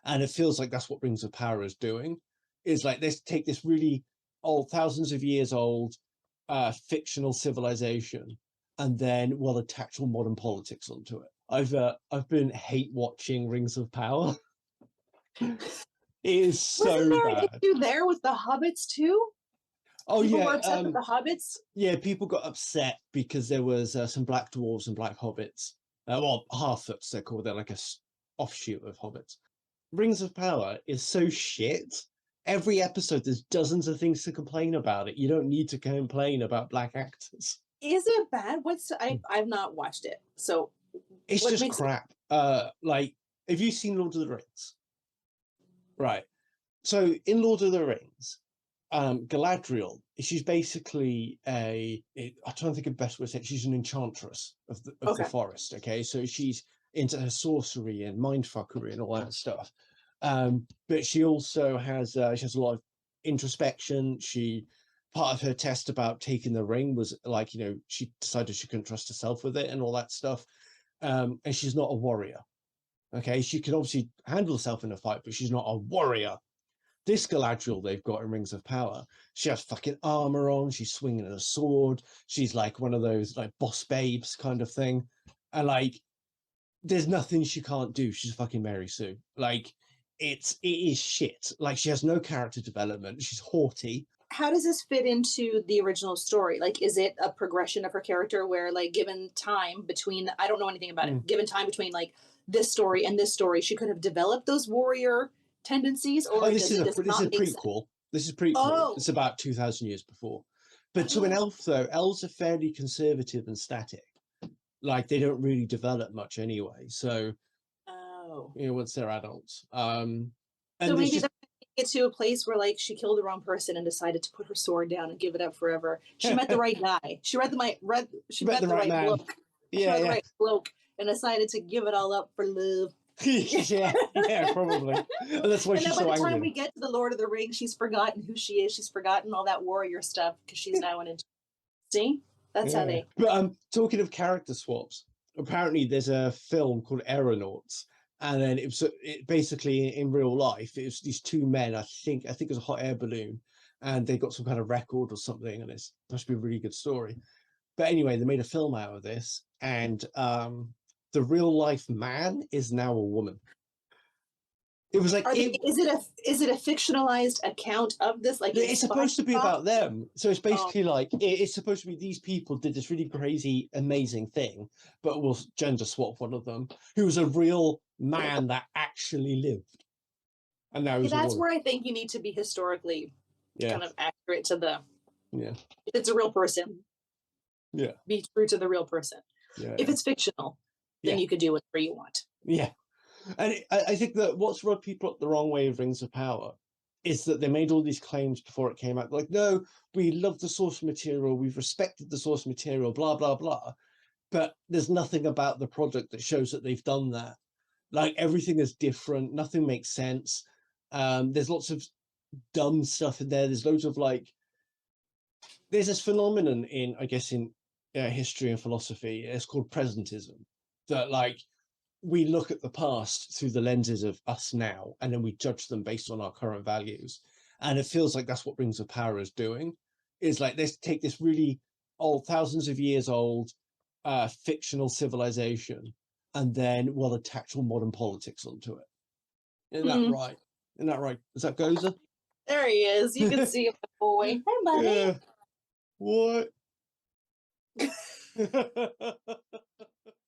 And it feels like that's what Rings of Power is doing. Is like, let's take this really old, thousands of years old, fictional civilization, and then we'll attach all modern politics onto it. I've been hate watching Rings of Power. It is so Wasn't there bad. an issue there with the hobbits too? Oh People yeah, were upset with the hobbits. yeah. People got upset because there was some black dwarves and black hobbits. Well, Harfoots they're called. They're like a offshoot of hobbits. Rings of Power is so shit. Every episode, there's dozens of things to complain about it. You don't need to complain about black actors. Is it bad? I've not watched it, so It's just crap. Like, have you seen Lord of the Rings? Right. So in Lord of the Rings, Galadriel, she's basically I'm trying to think of the best way to say it. She's an enchantress of the forest. Okay, so she's into her sorcery and mindfuckery and all that stuff. But she also has a lot of introspection. Part of her test about taking the ring was like, she decided she couldn't trust herself with it and all that stuff. And she's not a warrior. Okay, she can obviously handle herself in a fight, but she's not a warrior. This Galadriel they've got in Rings of Power, she has fucking armor on. She's swinging a sword. She's like one of those like boss babes kind of thing, and like, there's nothing she can't do. She's fucking Mary Sue. Like, it is shit. Like, she has no character development. She's haughty. How does this fit into the original story? Like, is it a progression of her character where, like, given time between, I don't know anything about it, given time between like this story and this story, she could have developed those warrior tendencies? Or this is a prequel. This is prequel. Oh. It's about 2,000 years before. But to an elf, though, elves are fairly conservative and static. Like, they don't really develop much anyway. So, once they're adults. And so maybe just get to a place where, like, she killed the wrong person and decided to put her sword down and give it up forever. She met the right guy. She met the right bloke. She met the right bloke and decided to give it all up for love. yeah, probably. And that's why she's so angry. By the time we get to the Lord of the Rings, she's forgotten who she is. She's forgotten all that warrior stuff because she's now an See? That's how they... But talking of character swaps, apparently there's a film called Aeronauts. And then it basically in real life, it was these two men, I think it was a hot air balloon, and they got some kind of record or something, and it's must be a really good story. But anyway, they made a film out of this, and the real life man is now a woman. It was like, is it a fictionalized account of this? Like, it's supposed to be about them. So it's basically like, it's supposed to be these people did this really crazy, amazing thing, but we'll gender swap one of them, who was a real man that actually lived. And now that's where I think you need to be historically kind of accurate to the. Yeah. If it's a real person. Yeah. Be true to the real person. Yeah. If it's fictional, then you could do whatever you want. Yeah. And I think that what's rubbed people up the wrong way of Rings of Power is that they made all these claims before it came out. Like, no, we love the source material. We've respected the source material, blah, blah, blah. But there's nothing about the product that shows that they've done that. Like, everything is different. Nothing makes sense. There's lots of dumb stuff in there. There's loads of like, there's this phenomenon in, I guess, in history and philosophy. It's called presentism. That like, we look at the past through the lenses of us now, and then we judge them based on our current values. And it feels like that's what Rings of Power is doing. Is like, let's take this really old, thousands of years old, fictional civilization, and then we'll attach all modern politics onto it. Isn't that right? Isn't that right? Is that Gozer? There he is. You can see him, boy. Hey, buddy. Yeah. What?